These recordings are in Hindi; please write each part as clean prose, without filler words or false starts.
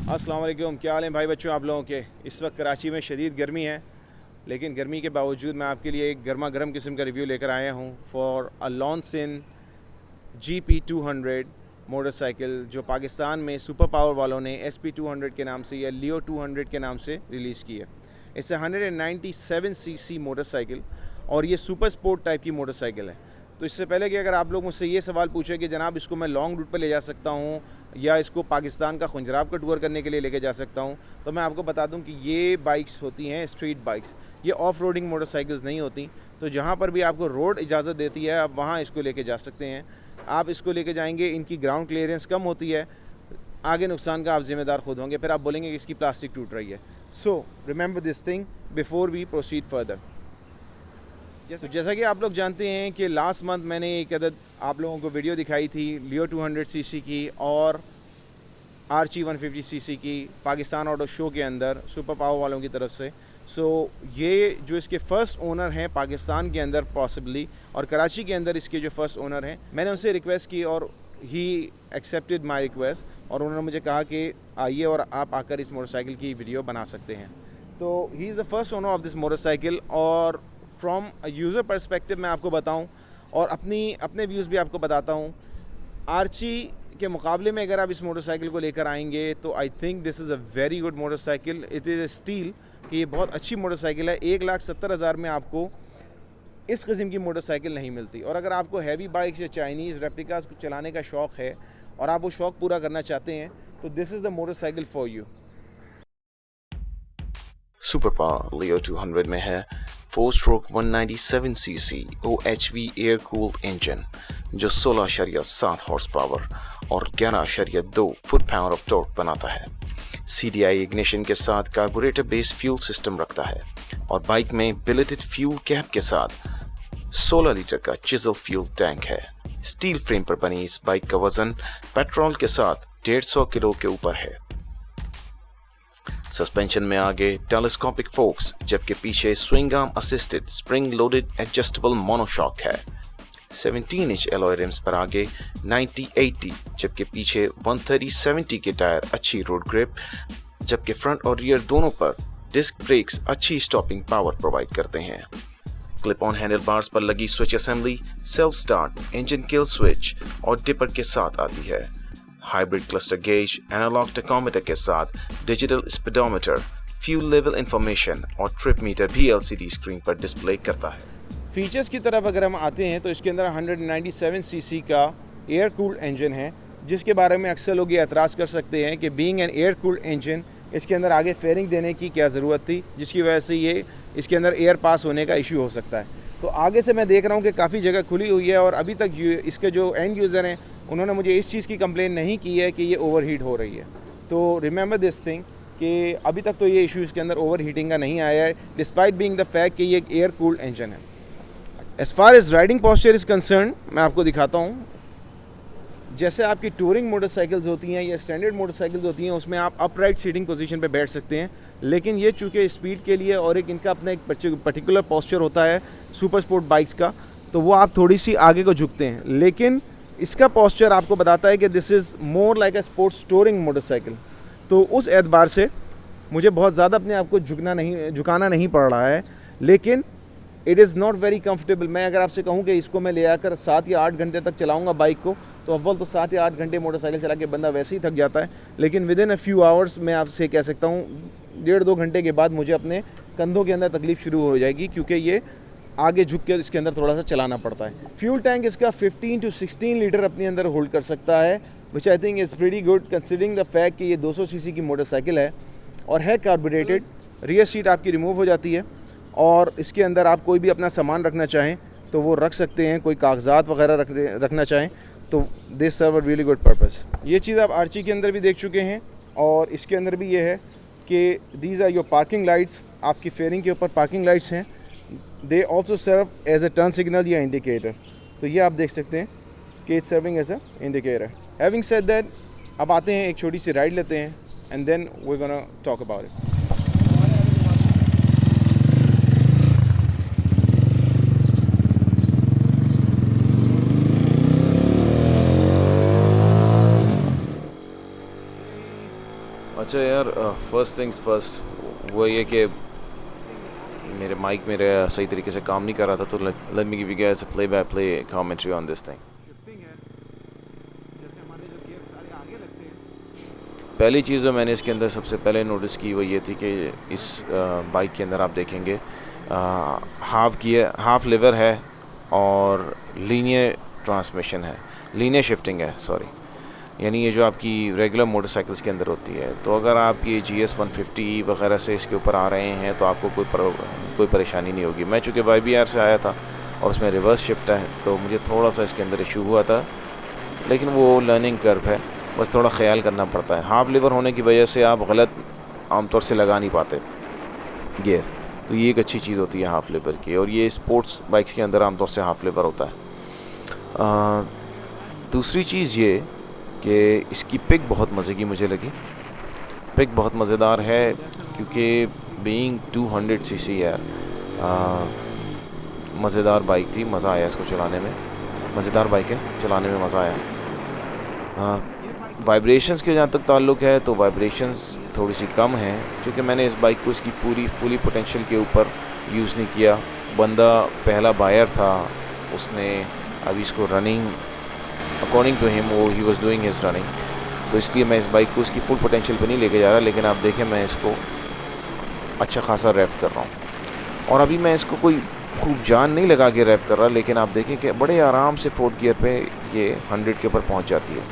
अस्सलाम वालेकुम, क्या हाल है भाई बच्चों आप लोगों के। इस वक्त कराची में शदीद गर्मी है, लेकिन गर्मी के बावजूद मैं आपके लिए एक गर्मा गर्म किस्म का रिव्यू लेकर आया हूँ फॉर अ लॉन्सिन GP200 मोटरसाइकिल, जो पाकिस्तान में सुपर पावर वालों ने SP200 के नाम से या लियो 200 के नाम से रिलीज़ की है। इससे 197 सीसी मोटरसाइकिल और ये सुपर स्पोर्ट टाइप की मोटरसाइकिल है। तो इससे पहले कि अगर आप लोग मुझसे ये सवाल पूछें कि जनाब इसको मैं लॉन्ग रूट पर ले जा सकता हूँ या इसको पाकिस्तान का खुंजराब का टूर करने के लिए लेके जा सकता हूँ, तो मैं आपको बता दूँ कि ये बाइक्स होती हैं स्ट्रीट बाइक्स, ये ऑफ रोडिंग मोटरसाइकिल्स नहीं होती। तो जहाँ पर भी आपको रोड इजाज़त देती है आप वहाँ इसको लेके जा सकते हैं। आप इसको लेके जाएंगे, इनकी ग्राउंड क्लियरेंस कम होती है, आगे नुकसान का आप जिम्मेदार खुद होंगे, फिर आप बोलेंगे कि इसकी प्लास्टिक टूट रही है। So remember this thing before we proceed further. जैसा कि आप लोग जानते हैं कि लास्ट मंथ मैंने एक अदद आप लोगों को वीडियो दिखाई थी लियो 200 सीसी की और आर्ची 150 सीसी की, पाकिस्तान ऑटो शो के अंदर सुपर पावर वालों की तरफ से। ये जो इसके फ़र्स्ट ओनर हैं पाकिस्तान के अंदर पॉसिबली, और कराची के अंदर इसके जो फ़र्स्ट ओनर हैं, मैंने उनसे रिक्वेस्ट की और ही एक्सेप्टेड माई रिक्वेस्ट, और उन्होंने मुझे कहा कि आइए और आप आकर इस मोटरसाइकिल की वीडियो बना सकते हैं। तो he is the first owner of this motorcycle, और फ्रॉम अ यूज़र पर्सपेक्टिव मैं आपको बताऊं और अपने व्यूज़ भी आपको बताता हूं। आर्ची के मुकाबले में अगर आप इस मोटरसाइकिल को लेकर आएंगे तो I think this is a very good motorcycle. It is a steel कि ये बहुत अच्छी मोटरसाइकिल है। 1,70,000 में आपको इस किस्म की मोटरसाइकिल नहीं मिलती। और अगर आपको हैवी बाइक्स या चाइनीज़ रेप्लिकास को चलाने का शौक़ है और आप वो शौक़ पूरा करना चाहते हैं तो this is the motorcycle for you. Super Power Leo 200 में है 4 stroke 197 cc OHV air cooled engine जो 16.7 हॉर्स पावर और 11.2 फुट पावर ऑफ टॉर्क बनाता है। CDI इग्निशन के साथ कार्बोरेटर बेस्ड फ्यूल सिस्टम रखता है और बाइक में बिलेटेड फ्यूल कैप के साथ 16 लीटर का चिजल फ्यूल टैंक है। स्टील फ्रेम पर बनी इस बाइक का वजन पेट्रोल के साथ 150 किलो के ऊपर है। सस्पेंशन में आगे टेलीस्कोपिक फोक्स जबकि पीछे swing arm assisted spring loaded adjustable monoshock है। 17 इंच एलॉय रिम्स पर आगे 90/80 जबकि पीछे 130/70 के टायर अच्छी रोड ग्रिप, जबकि फ्रंट और रियर दोनों पर डिस्क ब्रेक्स अच्छी स्टॉपिंग पावर प्रोवाइड करते हैं। क्लिप ऑन हैंडल बार्स पर लगी switch assembly self start, engine kill switch और डिपर के साथ आती है। Hybrid cluster gauge, analogue tachometer के साथ digital speedometer, fuel level information और ट्रिप मीटर भी LCD स्क्रीन पर डिस्प्ले करता है। फीचर्स की तरफ अगर हम आते हैं तो इसके अंदर 197 सीसी का एयर कूल्ड इंजन है, जिसके बारे में अक्सर लोग ये एतराज़ कर सकते हैं कि being an air cooled engine इसके अंदर आगे फेयरिंग देने की क्या ज़रूरत थी, जिसकी वजह से ये इसके अंदर एयर पास होने का इशू हो सकता है। तो आगे से मैं देख रहा हूँ कि काफ़ी जगह खुली हुई है और अभी तक इसके जो एंड यूज़र हैं उन्होंने मुझे इस चीज़ की कंप्लेन नहीं की है कि ये ओवरहीट हो रही है। तो रिमेंबर दिस थिंग कि अभी तक तो ये इशू इसके अंदर ओवर हीटिंग का नहीं आया है, डिस्पाइट बीइंग द फैक्ट कि ये एक एयर कूल्ड इंजन है। As far as riding posture is concern मैं आपको दिखाता हूँ। जैसे आपकी टूरिंग मोटरसाइकिल्स होती हैं या स्टैंडर्ड मोटरसाइकिल्स होती हैं उसमें आप अपराइट सीटिंग पोजीशन पे बैठ सकते हैं, लेकिन ये चूँकि स्पीड के लिए और एक इनका अपना एक पर्टिकुलर पोस्चर होता है सुपर स्पोर्ट बाइक्स का, तो वो आप थोड़ी सी आगे को झुकते हैं, लेकिन इसका पोस्चर आपको बताता है कि this is more like a sports touring motorcycle. तो उस एतबार से मुझे बहुत ज़्यादा अपने आप को झुकाना नहीं पड़ रहा है, लेकिन it is not very comfortable. मैं अगर आपसे कहूँ कि इसको मैं ले आकर 7 या 8 घंटे तक चलाऊँगा बाइक को, तो अव्वल तो 7 या 8 घंटे मोटरसाइकिल चला के बंदा वैसे ही थक जाता है, लेकिन with in a few hours मैं आपसे कह सकता हूँ 1.5-2 घंटे के बाद मुझे अपने कंधों के अंदर तकलीफ़ शुरू हो जाएगी, क्योंकि ये आगे झुक के इसके अंदर थोड़ा सा चलाना पड़ता है। फ्यूल टैंक इसका 15 to 16 लीटर अपने अंदर होल्ड कर सकता है, which I think is pretty good considering the fact कि ये 200 सीसी की मोटरसाइकिल है और है कार्बोरेटेड। रियर सीट आपकी रिमूव हो जाती है और इसके अंदर आप कोई भी अपना सामान रखना चाहें तो वो रख सकते हैं, कोई कागजात वगैरह रखना चाहें तो दे सर्व अ रियली गुड पर्पस। ये चीज़ आप आर्ची के अंदर भी देख चुके हैं और इसके अंदर भी ये है कि these are your parking lights, आपकी फेयरिंग के ऊपर पार्किंग लाइट्स हैं। They also serve as a turn signal या इंडिकेटर, तो ये आप देख सकते हैं कि it's serving as a indicator. Having said that, अब आते हैं एक छोटी सी राइड लेते हैं and then we gonna talk about it. अच्छा यार, फर्स्ट थिंग्स फर्स्ट, वो ये कि मेरे माइक मेरे सही तरीके से काम नहीं कर रहा था, तो let me give you guys a play by play commentary on this thing. पहली चीज़ जो मैंने इसके अंदर सबसे पहले नोटिस की वो ये थी कि इस बाइक के अंदर आप देखेंगे हाफ लीवर है और लीनियर ट्रांसमिशन है, लीनियर शिफ्टिंग है, सॉरी। यानी ये जो आपकी रेगुलर मोटरसाइकिल्स के अंदर होती है, तो अगर आप ये GS 150 वगैरह से इसके ऊपर आ रहे हैं तो आपको कोई परेशानी नहीं होगी। मैं चूँकि YBR से आया था और उसमें रिवर्स शिफ्ट है, तो मुझे थोड़ा सा इसके अंदर इशू हुआ था, लेकिन वो लर्निंग कर्व है, बस थोड़ा ख्याल करना पड़ता है। हाफ लीवर होने की वजह से आप गलत आमतौर से लगा नहीं पाते गियर, तो ये एक अच्छी चीज़ होती है हाफ लीवर की, और ये स्पोर्ट्स बाइक्स के अंदर आमतौर से हाफ लीवर होता है। दूसरी चीज़ ये कि इसकी पिक बहुत मज़े की मुझे लगी। पिक बहुत मज़ेदार है क्योंकि बीइंग 200 cc है, मज़ेदार बाइक थी, मज़ा आया इसको चलाने में। मज़ेदार बाइक है, चलाने में मज़ा आया। वाइब्रेशंस के जहाँ तक ताल्लुक़ है तो वाइब्रेशंस थोड़ी सी कम हैं, क्योंकि मैंने इस बाइक को इसकी फुली पोटेंशियल के ऊपर यूज़ नहीं किया। बंदा पहला बायर था, उसने अभी इसको running according to him he was doing his running, तो इसलिए मैं इस बाइक को इसकी फुल पोटेंशियल पे नहीं लेके जा रहा, लेकिन आप देखें मैं इसको अच्छा खासा रैप कर रहा हूँ। और अभी मैं इसको कोई खूब जान नहीं लगा के रैप कर रहा, लेकिन आप देखें कि बड़े आराम से 4th गियर पे ये 100 के ऊपर पहुँच जाती है।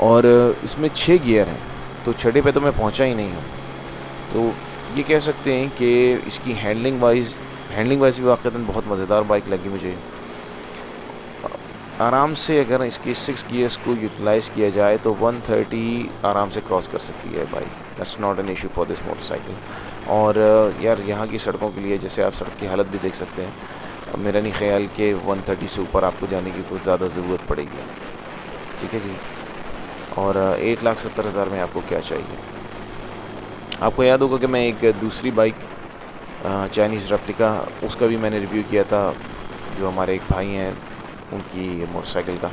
और इसमें 6 गियर हैं, तो छठे पे तो मैं पहुँचा ही नहीं हूँ। तो ये कह सकते हैं कि इसकी हैंडलिंग वाइज भी वाक़ईतन बहुत मज़ेदार बाइक लगी मुझे। आराम से अगर इसकी 6 गियर्स को यूटिलाइज़ किया जाए तो 130 आराम से क्रॉस कर सकती है bike. That's not an issue for this motorcycle. और यार यहाँ की सड़कों के लिए जैसे आप सड़क की हालत भी देख सकते हैं, मेरा नहीं ख्याल कि 130 से ऊपर आपको जाने की कुछ ज़्यादा ज़रूरत पड़ेगी। ठीक है जी। और 8,70,000 में आपको क्या चाहिए। आपको याद होगा कि मैं एक दूसरी बाइक चाइनीज़ रेप्लिका, उसका भी मैंने रिव्यू किया था, जो हमारे एक भाई हैं उनकी मोटरसाइकिल का,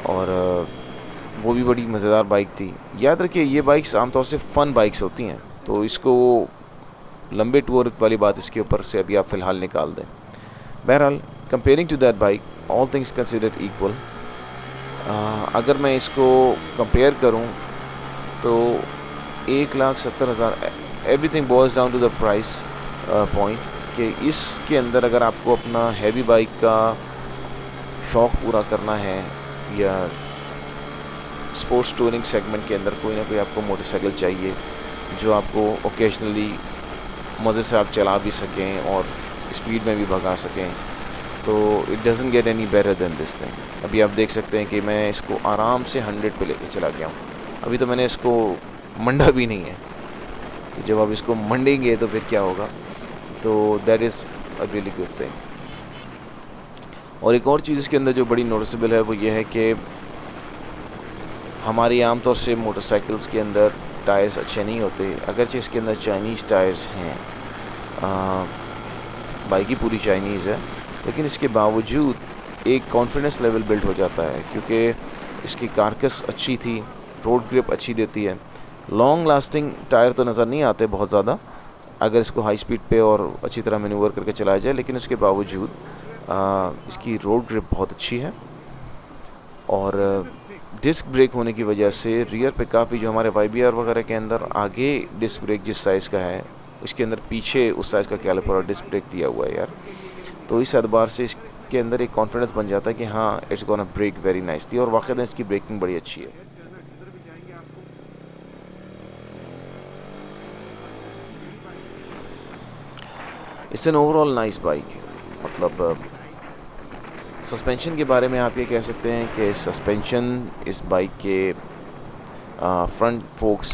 और वो भी बड़ी मज़ेदार बाइक थी। याद रखिए ये बाइक्स आमतौर से फ़न बाइक्स होती हैं, तो इसको लंबे टूर वाली बात इसके ऊपर से अभी आप फ़िलहाल निकाल दें। बहरहाल comparing to that bike, all things considered equal, अगर मैं इसको कंपेयर करूं तो 1,70,000, everything boils down to the price point, कि इसके अंदर अगर आपको अपना हैवी बाइक का शौक़ पूरा करना है या स्पोर्ट्स टूरिंग सेगमेंट के अंदर कोई ना कोई आपको मोटरसाइकिल चाहिए जो आपको ओकेजनली मज़े से आप चला भी सकें और स्पीड में भी भगा सकें, तो it doesn't get any better than this thing. अभी आप देख सकते हैं कि मैं इसको आराम से 100 पे लेके चला गया हूँ। अभी तो मैंने इसको मंडा भी नहीं है, तो जब आप इसको मंडेंगे तो फिर क्या होगा, तो that is a really good thing. और एक और चीज़ इसके अंदर जो बड़ी नोटिसेबल है वो ये है कि हमारी आम तौर से मोटरसाइकिल्स के अंदर टायर्स अच्छे नहीं होते, अगरचे इसके अंदर चाइनीज़ टायर्स हैं, बाइक ही पूरी चाइनीज़ है, लेकिन इसके बावजूद एक कॉन्फिडेंस लेवल बिल्ड हो जाता है, क्योंकि इसकी कारकस अच्छी थी, रोड ग्रिप अच्छी देती है। लॉन्ग लास्टिंग टायर तो नज़र नहीं आते बहुत ज़्यादा अगर इसको हाई स्पीड पे और अच्छी तरह मैन्यूवर करके चलाया जाए, लेकिन उसके बावजूद इसकी रोड ग्रिप बहुत अच्छी है। और डिस्क ब्रेक होने की वजह से रियर पे काफ़ी, जो हमारे YBR वगैरह के अंदर आगे डिस्क ब्रेक जिस साइज़ का है उसके अंदर पीछे उस साइज़ का कैलिपर और डिस्क ब्रेक दिया हुआ है यार, तो इस एतबार से इसके अंदर एक कॉन्फिडेंस बन जाता है कि हाँ it's gonna brake very nicely, और वाक़ई इसकी ब्रेकिंग बड़ी अच्छी है। It's an overall nice bike. मतलब सस्पेंशन के बारे में आप ये कह सकते हैं कि सस्पेंशन इस बाइक के फ्रंट फोक्स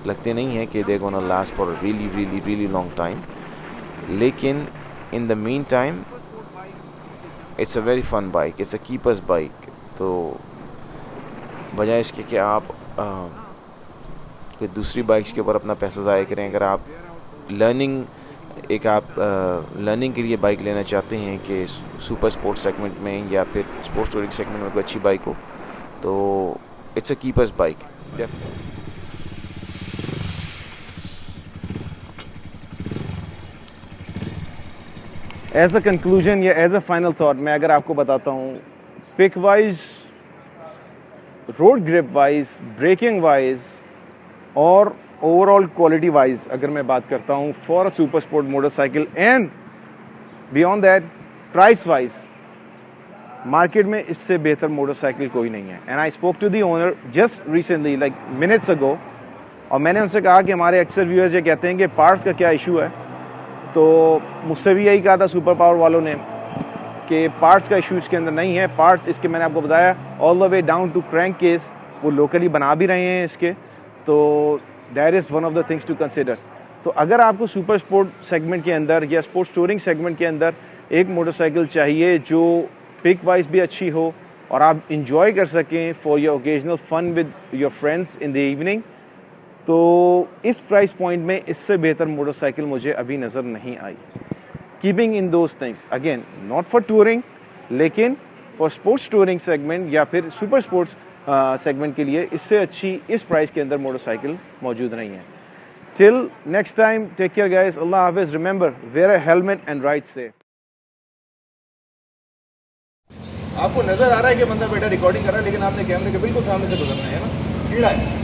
लगते नहीं हैं कि they gonna last for really really really long time, लेकिन in the meantime it's a very fun bike, it's a keeper's bike. तो बजाय इसके कि आप कोई दूसरी बाइक्स के ऊपर अपना पैसा ज़ाया करें, अगर आप लर्निंग के लिए बाइक लेना चाहते हैं कि सुपर स्पोर्ट्स सेगमेंट में या फिर स्पोर्ट्स टूरिंग सेगमेंट में कोई अच्छी बाइक हो, तो it's a keeper's bike. Definitely. As a conclusion या एज अ फाइनल थॉट मैं अगर आपको बताता हूँ, pick wise, road grip wise, braking wise और ओवरऑल क्वालिटी वाइज अगर मैं बात करता हूँ for a super sport motorcycle and beyond that price wise, market में इससे बेहतर मोटरसाइकिल कोई नहीं है। And I spoke to the owner just recently like minutes ago, और मैंने उनसे कहा कि हमारे अक्सर व्यूअर्स ये कहते हैं कि पार्ट्स का क्या इशू है, तो मुझसे भी यही कहा था सुपर पावर वालों ने कि पार्ट्स का इशू इसके अंदर नहीं है। पार्ट्स इसके मैंने आपको बताया all the way down to crank case वो लोकली बना भी रहे हैं इसके, तो that is one of the things to consider. तो अगर आपको सुपर स्पोर्ट सेगमेंट के अंदर या स्पोर्ट्स टूरिंग सेगमेंट के अंदर एक मोटरसाइकिल चाहिए जो पिक वाइज भी अच्छी हो और आप इंजॉय कर सकें for your occasional fun with your friends in the evening, तो इस प्राइस पॉइंट में इससे बेहतर मोटरसाइकिल मुझे अभी नज़र नहीं आई। Keeping in those things again, not for touring लेकिन फॉर स्पोर्ट्स टूरिंग सेगमेंट या फिर सुपर स्पोर्ट्स सेगमेंट के लिए इससे अच्छी इस प्राइस के अंदर मोटरसाइकिल मौजूद नहीं है। Till next time, take care guys, Allah हाफिज़, remember wear a helmet and ride safe. आपको नजर आ रहा है कि बंदा बैठा रिकॉर्डिंग कर रहा है लेकिन आपने कैमरे के बिल्कुल सामने से गुजरना है ना, कीड़ा है।